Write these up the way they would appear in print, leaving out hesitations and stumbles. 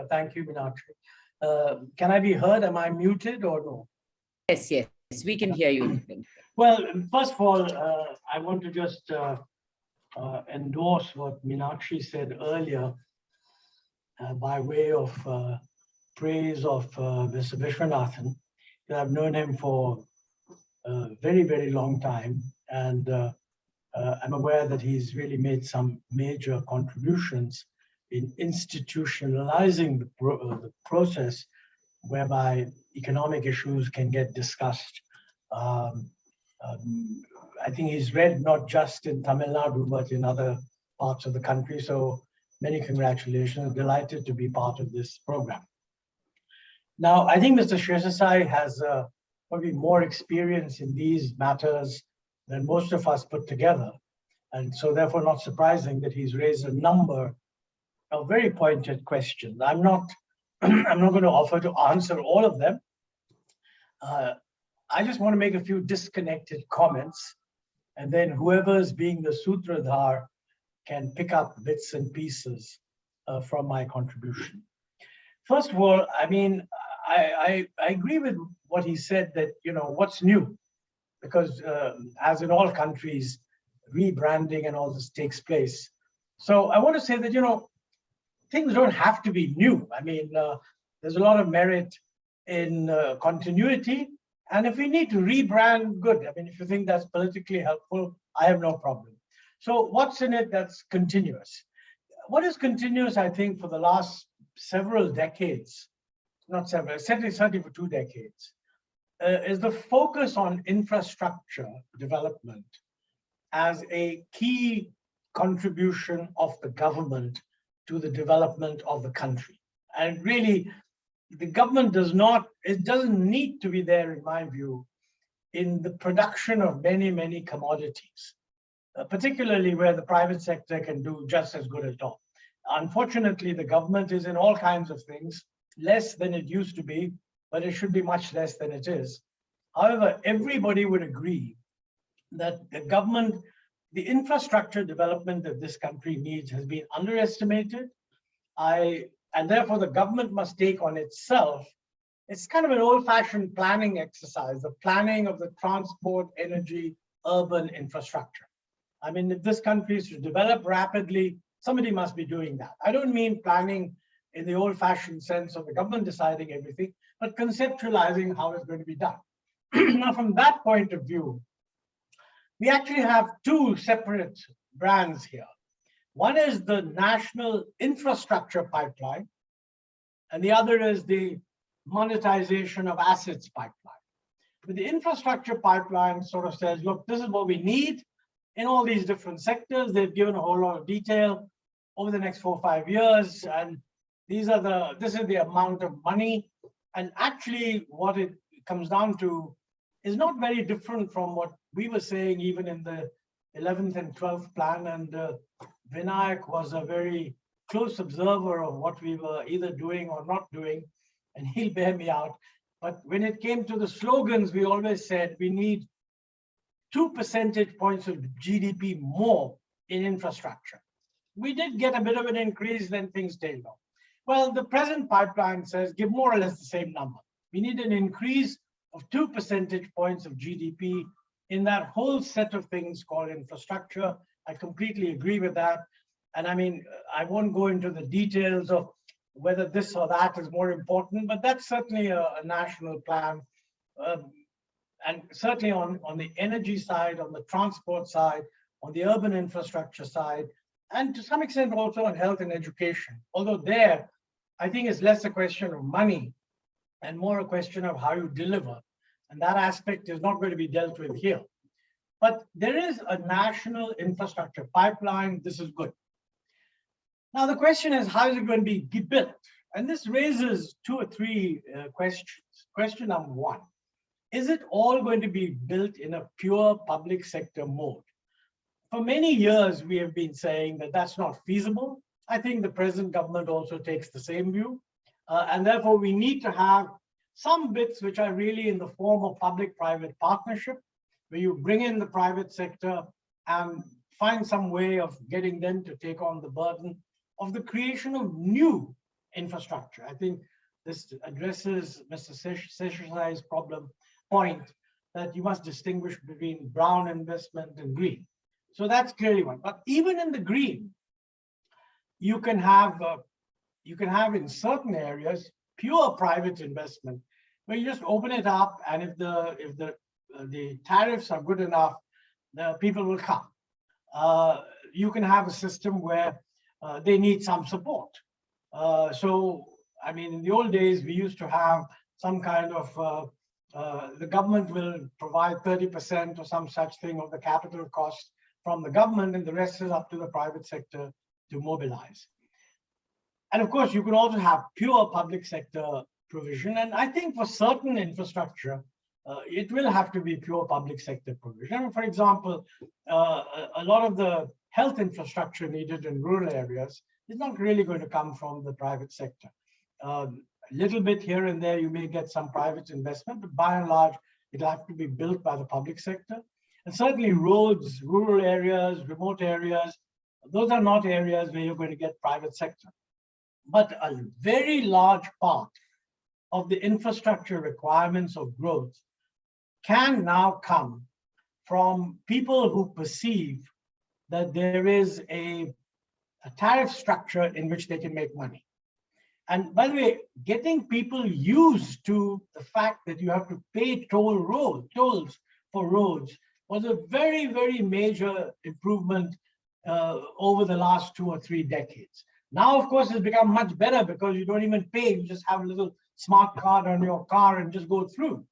Thank you, Meenakshi. Can I be heard? Am I muted or no? Yes, yes, we can hear you. Well, first of all, I want to just endorse what Meenakshi said earlier by way of praise of Mr. Vishwanathan. I've known him for a very, very long time, and I'm aware that he's really made some major contributions in institutionalizing the process whereby economic issues can get discussed. I think he's read not just in Tamil Nadu, but in other parts of the country. So many congratulations, delighted to be part of this program. Now, I think Mr. Shesasai has probably more experience in these matters than most of us put together. And so therefore not surprising that he's raised a number of very pointed questions. I'm not going to offer to answer all of them. I just want to make a few disconnected comments, and then whoever's being the sutradhar can pick up bits and pieces from my contribution. First of all, I mean, I agree with what he said that, what's new? Because as in all countries, rebranding and all this takes place. So I want to say that, things don't have to be new. I mean, there's a lot of merit in continuity. And if we need to rebrand, good. I mean, if you think that's politically helpful, I have no problem. So what's in it that's continuous? What is continuous, I think, for the last several decades, not several, certainly for 2 decades, is the focus on infrastructure development as a key contribution of the government to the development of the country. And really, the government doesn't need to be there, in my view, in the production of many, many commodities, particularly where the private sector can do just as good as all. Unfortunately, the government is in all kinds of things, less than it used to be, but it should be much less than it is. However, everybody would agree that the infrastructure development that this country needs has been underestimated. And therefore the government must take on itself, it's kind of an old-fashioned planning exercise, the planning of the transport, energy, urban infrastructure. I mean, if this country is to develop rapidly, somebody must be doing that. I don't mean planning in the old-fashioned sense of the government deciding everything, but conceptualizing how it's going to be done. Now, from that point of view, we actually have 2 separate brands here. One is the National Infrastructure Pipeline, and the other is the Monetization of Assets Pipeline. But the Infrastructure Pipeline sort of says, look, this is what we need in all these different sectors. They've given a whole lot of detail over the next 4 or 5 years, and this is the amount of money. And actually, what it comes down to is not very different from what we were saying even in the 11th and 12th plan, and Vinayak was a very close observer of what we were either doing or not doing, and he'll bear me out. But when it came to the slogans, we always said we need 2 percentage points of GDP more in infrastructure. We did get a bit of an increase, then things tailed off. Well, the present pipeline says give more or less the same number. We need an increase of 2 percentage points of GDP in that whole set of things called infrastructure. I completely agree with that. And I mean, I won't go into the details of whether this or that is more important, but that's certainly a national plan. And certainly on the energy side, on the transport side, on the urban infrastructure side, and to some extent also on health and education. Although there, I think it's less a question of money and more a question of how you deliver. And that aspect is not going to be dealt with here. But there is a national infrastructure pipeline. This is good. Now, the question is, how is it going to be built? And this raises 2 or 3 questions. Question number 1, is it all going to be built in a pure public sector mode? For many years, we have been saying that that's not feasible. I think the present government also takes the same view. And therefore, we need to have some bits which are really in the form of public-private partnership, where you bring in the private sector and find some way of getting them to take on the burden of the creation of new infrastructure. I think this addresses Mr. Seshasai's point that you must distinguish between brown investment and green. So that's clearly one. But even in the green, you can have in certain areas pure private investment where you just open it up, and if the tariffs are good enough, the people will come. You can have a system where they need some support. So, I mean, in the old days, we used to have some kind of, the government will provide 30% or some such thing of the capital cost from the government, and the rest is up to the private sector to mobilize. And of course, you can also have pure public sector provision. And I think for certain infrastructure, it will have to be pure public sector provision. For example, a lot of the health infrastructure needed in rural areas is not really going to come from the private sector. A little bit here and there, you may get some private investment, but by and large, it'll have to be built by the public sector. And certainly roads, rural areas, remote areas, those are not areas where you're going to get private sector. But a very large part of the infrastructure requirements of growth can now come from people who perceive that there is a tariff structure in which they can make money. And by the way, getting people used to the fact that you have to pay tolls for roads was a very, very major improvement over the last 2 or 3 decades. Now, of course, it's become much better because you don't even pay. You just have a little smart card on your car and just go through.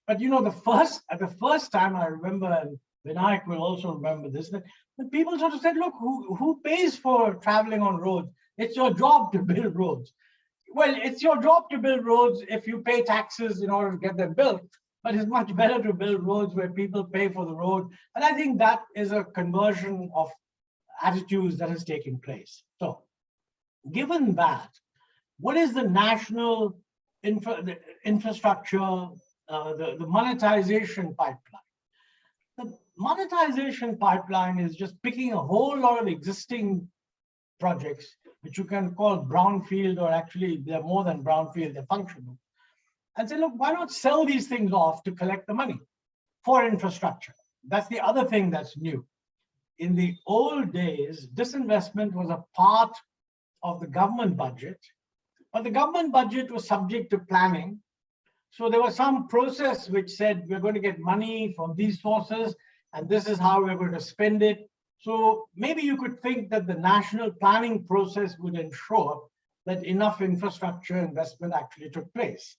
But you know, the first time I remember, and Vinayak will also remember this, that when people sort of said, look, who pays for traveling on roads? It's your job to build roads. Well, it's your job to build roads if you pay taxes in order to get them built. But it's much better to build roads where people pay for the road. And I think that is a conversion of attitudes that has taken place. So, given that, what is the national infrastructure, the monetization pipeline? The monetization pipeline is just picking a whole lot of existing projects, which you can call brownfield, or actually they're more than brownfield, they're functional, and say, look, why not sell these things off to collect the money for infrastructure? That's the other thing that's new. In the old days, disinvestment was a part of the government budget, but the government budget was subject to planning. So there was some process which said we're going to get money from these sources, and this is how we're going to spend it. So maybe you could think that the national planning process would ensure that enough infrastructure investment actually took place.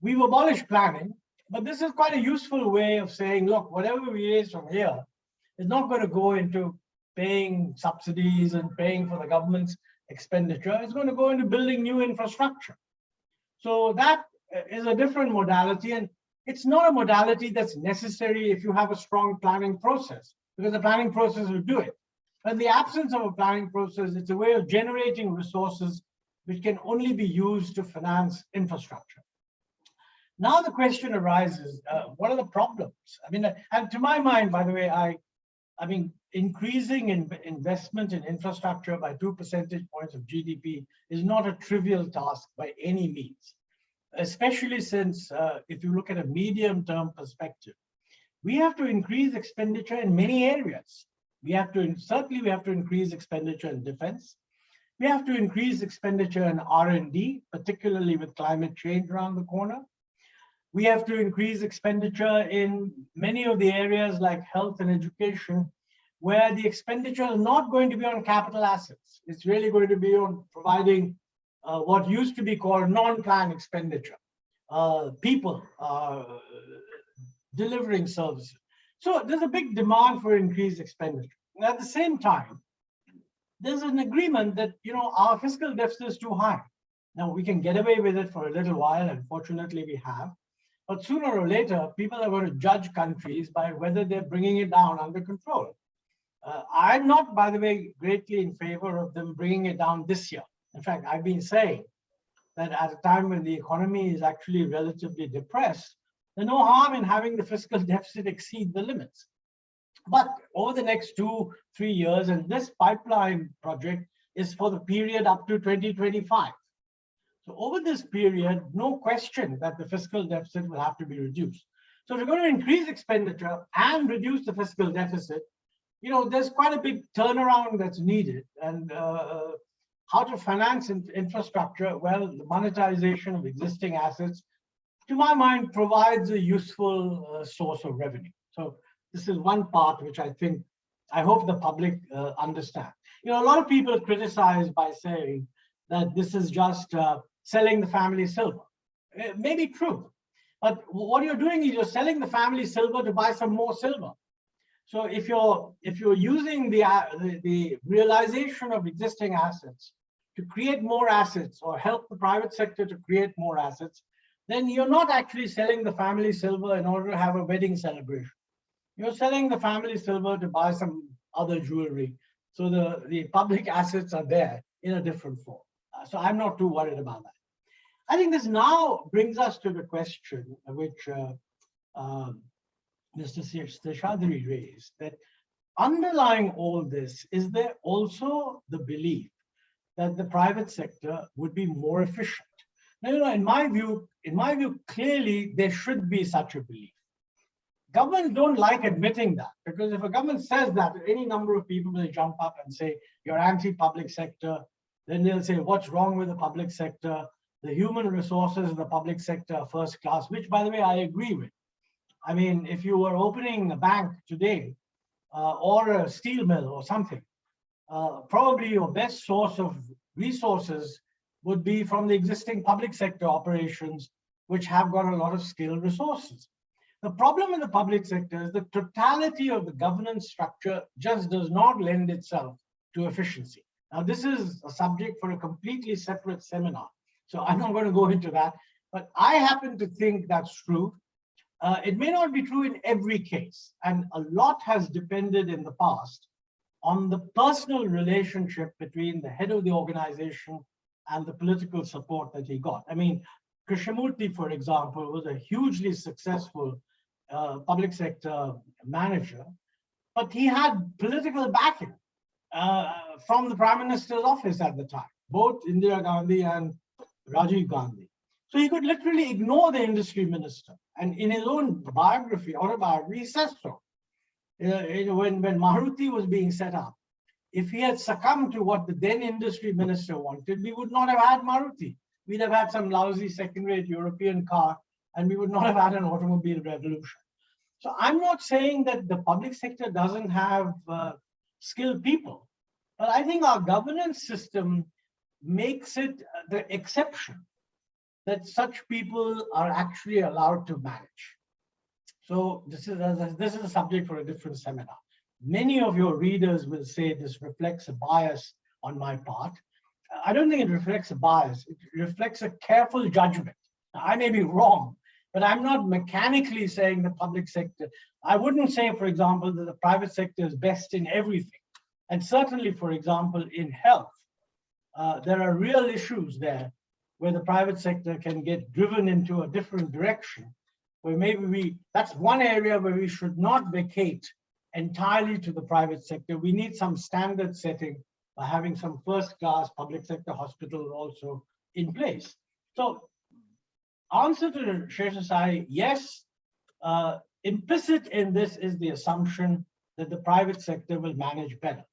We've abolished planning, but this is quite a useful way of saying, look, whatever we raise from here is not going to go into paying subsidies and paying for the government's expenditure. It's going to go into building new infrastructure. So that is a different modality, and it's not a modality that's necessary if you have a strong planning process, because the planning process will do it. But in the absence of a planning process, it's a way of generating resources which can only be used to finance infrastructure. Now the question arises, what are the problems? I mean, and to my mind, by the way, I mean, increasing investment in infrastructure by 2 percentage points of GDP is not a trivial task by any means, especially since if you look at a medium-term perspective, we have to increase expenditure in many areas. Certainly we have to increase expenditure in defense. We have to increase expenditure in R&D, particularly with climate change around the corner. We have to increase expenditure in many of the areas like health and education, where the expenditure is not going to be on capital assets. It's really going to be on providing what used to be called non-plan expenditure, people delivering services. So there's a big demand for increased expenditure. And at the same time, there's an agreement that, you know, our fiscal deficit is too high. Now we can get away with it for a little while, and fortunately we have. But sooner or later, people are going to judge countries by whether they're bringing it down under control. I'm not, by the way, greatly in favor of them bringing it down this year. In fact, I've been saying that at a time when the economy is actually relatively depressed, there's no harm in having the fiscal deficit exceed the limits. But over the next 2-3 years, and this pipeline project is for the period up to 2025. So over this period, no question that the fiscal deficit will have to be reduced. So if you're going to increase expenditure and reduce the fiscal deficit, there's quite a big turnaround that's needed. And how to finance infrastructure? Well, the monetization of existing assets, to my mind, provides a useful source of revenue. So this is one part which I hope the public understand. A lot of people criticize by saying that this is just selling the family silver. It may be true, but what you're doing is you're selling the family silver to buy some more silver. So if you're using the realization of existing assets to create more assets or help the private sector to create more assets, then you're not actually selling the family silver in order to have a wedding celebration. You're selling the family silver to buy some other jewelry. So the public assets are there in a different form. So I'm not too worried about that. I think this now brings us to the question which Mr. Seshadri raised, that underlying all this, is there also the belief that the private sector would be more efficient? Now, in my view, clearly there should be such a belief. Governments don't like admitting that, because if a government says that, any number of people will jump up and say, you're anti-public sector. Then they'll say, what's wrong with the public sector? The human resources in the public sector are first class, which, by the way, I agree with. I mean, if you were opening a bank today or a steel mill or something, probably your best source of resources would be from the existing public sector operations, which have got a lot of skilled resources. The problem in the public sector is the totality of the governance structure just does not lend itself to efficiency. Now, this is a subject for a completely separate seminar, so I'm not going to go into that, but I happen to think that's true. It may not be true in every case, and a lot has depended in the past on the personal relationship between the head of the organization and the political support that he got. I mean, Krishnamurti, for example, was a hugely successful public sector manager, but he had political backing from the Prime Minister's office at the time, both Indira Gandhi and Rajiv Gandhi. So he could literally ignore the industry minister. And in his own autobiography, he says so. When Maruti was being set up, if he had succumbed to what the then industry minister wanted, we would not have had Maruti. We'd have had some lousy second-rate European car, and we would not have had an automobile revolution. So I'm not saying that the public sector doesn't have skilled people, but I think our governance system makes it the exception that such people are actually allowed to manage. So this is a subject for a different seminar. Many of your readers will say this reflects a bias on my part. I don't think it reflects a bias. It reflects a careful judgment. Now, I may be wrong, but I'm not mechanically saying the public sector. I wouldn't say, for example, that the private sector is best in everything. And certainly, for example, in health, there are real issues there where the private sector can get driven into a different direction, where maybe that's one area where we should not vacate entirely to the private sector. We need some standard setting by having some first-class public sector hospitals also in place. So, answer to Sheshasai, yes, implicit in this is the assumption that the private sector will manage better.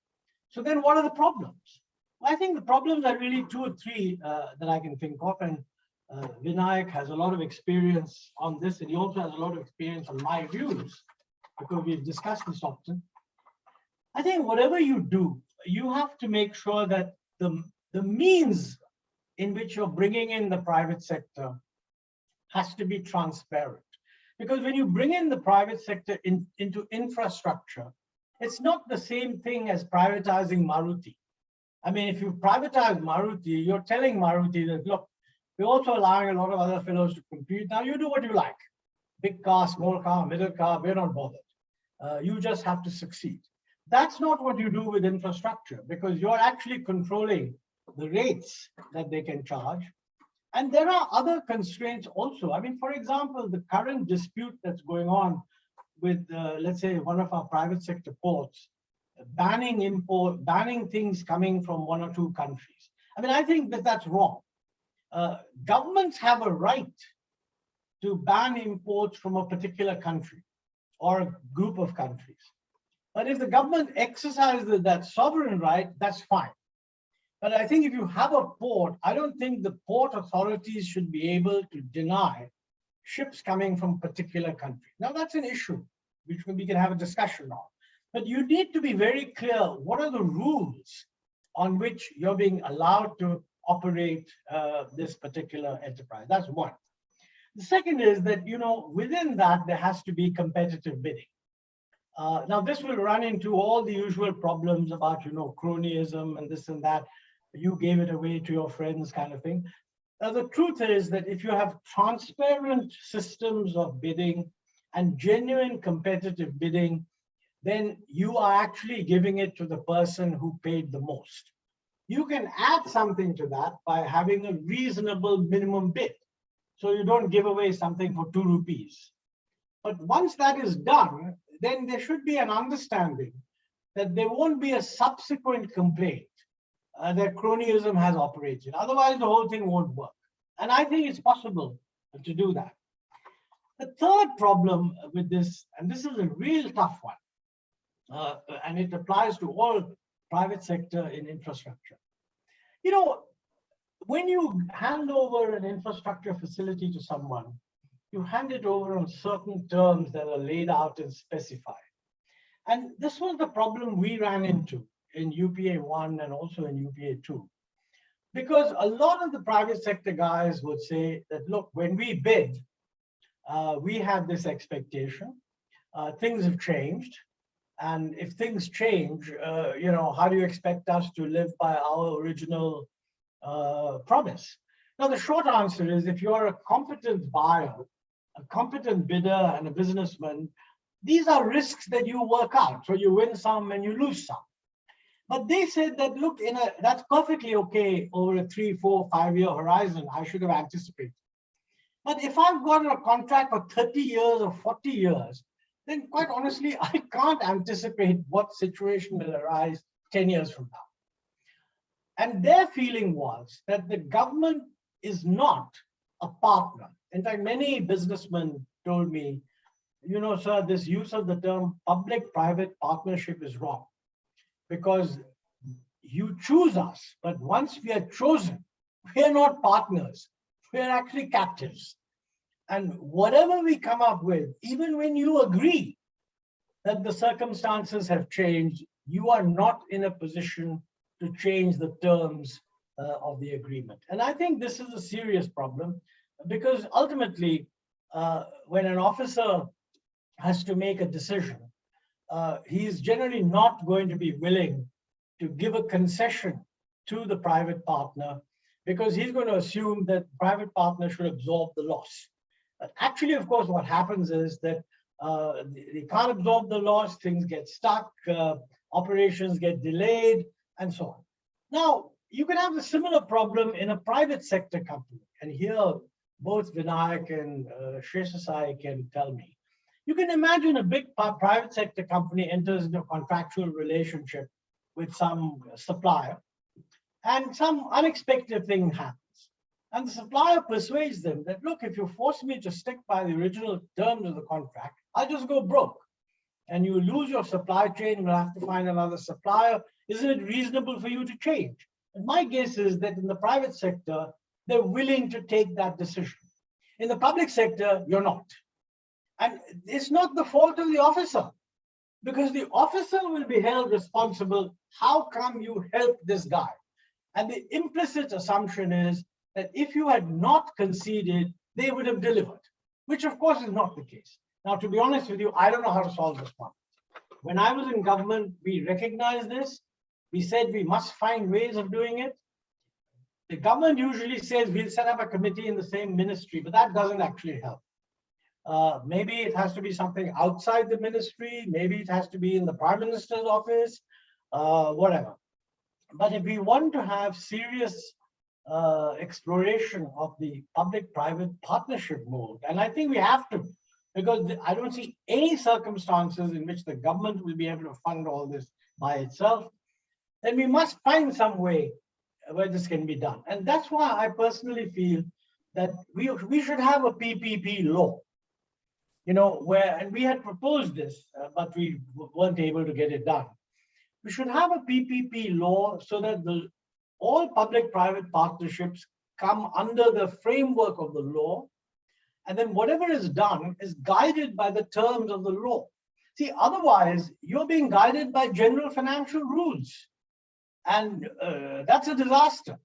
So then what are the problems? Well, I think the problems are really two or three that I can think of, and Vinayak has a lot of experience on this, and he also has a lot of experience on my views, because we've discussed this often. I think whatever you do, you have to make sure that the means in which you're bringing in the private sector has to be transparent. Because when you bring in the private sector into infrastructure, it's not the same thing as privatizing Maruti. I mean, if you privatize Maruti, you're telling Maruti that, look, we're also allowing a lot of other fellows to compete. Now you do what you like. Big car, small car, middle car, we're not bothered. You just have to succeed. That's not what you do with infrastructure, because you're actually controlling the rates that they can charge. And there are other constraints also. I mean, for example, the current dispute that's going on with, let's say, one of our private sector ports, banning things coming from one or two countries. I mean, I think that that's wrong. governments have a right to ban imports from a particular country or a group of countries. But if the government exercises that sovereign right, that's fine. But I think if you have a port, I don't think the port authorities should be able to deny ships coming from a particular country. Now, that's an issue which we can have a discussion on. But you need to be very clear, what are the rules on which you're being allowed to operate this particular enterprise? That's one. The second is that, within that, there has to be competitive bidding. Now, this will run into all the usual problems about, cronyism and this and that. You gave it away to your friends kind of thing. Now, the truth is that if you have transparent systems of bidding and genuine competitive bidding, then you are actually giving it to the person who paid the most. You can add something to that by having a reasonable minimum bid. So you don't give away something for 2 rupees. But once that is done, then there should be an understanding that there won't be a subsequent complaint that cronyism has operated. Otherwise, the whole thing won't work. And I think it's possible to do that. The third problem with this, and this is a real tough one, and it applies to all private sector in infrastructure. When you hand over an infrastructure facility to someone, you hand it over on certain terms that are laid out and specified. And this was the problem we ran into in UPA 1 and also in UPA 2. Because a lot of the private sector guys would say that, look, when we bid, we had this expectation, things have changed. And if things change, how do you expect us to live by our original promise? Now, the short answer is if you're a competent buyer, a competent bidder and a businessman, these are risks that you work out. So you win some and you lose some. But they said that, look, that's perfectly okay over a 3, 4, 5-year horizon. I should have anticipated. But if I've got a contract for 30 years or 40 years, then quite honestly, I can't anticipate what situation will arise 10 years from now. And their feeling was that the government is not a partner. In fact, many businessmen told me, sir, this use of the term public-private partnership is wrong because you choose us, but once we are chosen, we are not partners. We are actually captives. And whatever we come up with, even when you agree that the circumstances have changed, you are not in a position to change the terms of the agreement. And I think this is a serious problem because ultimately, when an officer has to make a decision, he is generally not going to be willing to give a concession to the private partner because he's going to assume that the private partner should absorb the loss. But actually, of course, what happens is that they can't absorb the loss, things get stuck, operations get delayed, and so on. Now, you can have a similar problem in a private sector company. And here, both Vinayak and Sheshasai can tell me. You can imagine a big private sector company enters into a contractual relationship with some supplier, and some unexpected thing happens. And the supplier persuades them that, look, if you force me to stick by the original terms of the contract, I'll just go broke. And you lose your supply chain, you'll have to find another supplier. Isn't it reasonable for you to change? And my guess is that in the private sector, they're willing to take that decision. In the public sector, you're not. And it's not the fault of the officer, because the officer will be held responsible. How come you helped this guy? And the implicit assumption is that if you had not conceded, they would have delivered, which of course is not the case. Now, to be honest with you, I don't know how to solve this problem. When I was in government, we recognized this. We said we must find ways of doing it. The government usually says we'll set up a committee in the same ministry, but that doesn't actually help. Maybe it has to be something outside the ministry. Maybe it has to be in the Prime Minister's office, whatever. But if we want to have serious exploration of the public-private partnership mode, and I think we have to, because I don't see any circumstances in which the government will be able to fund all this by itself, then we must find some way where this can be done. And that's why I personally feel that we should have a PPP law, where, and we had proposed this, but we weren't able to get it done. We should have a PPP law so that all public-private partnerships come under the framework of the law, and then whatever is done is guided by the terms of the law. See, otherwise, you're being guided by general financial rules, and that's a disaster.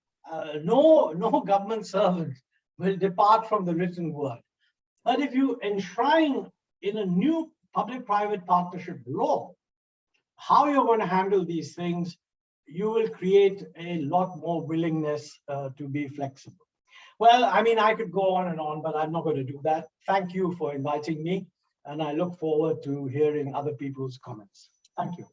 No government servant will depart from the written word. But if you enshrine in a new public-private partnership law how you're going to handle these things, you will create a lot more willingness to be flexible. Well, I mean, I could go on and on, but I'm not going to do that. Thank you for inviting me, and I look forward to hearing other people's comments. Thank you.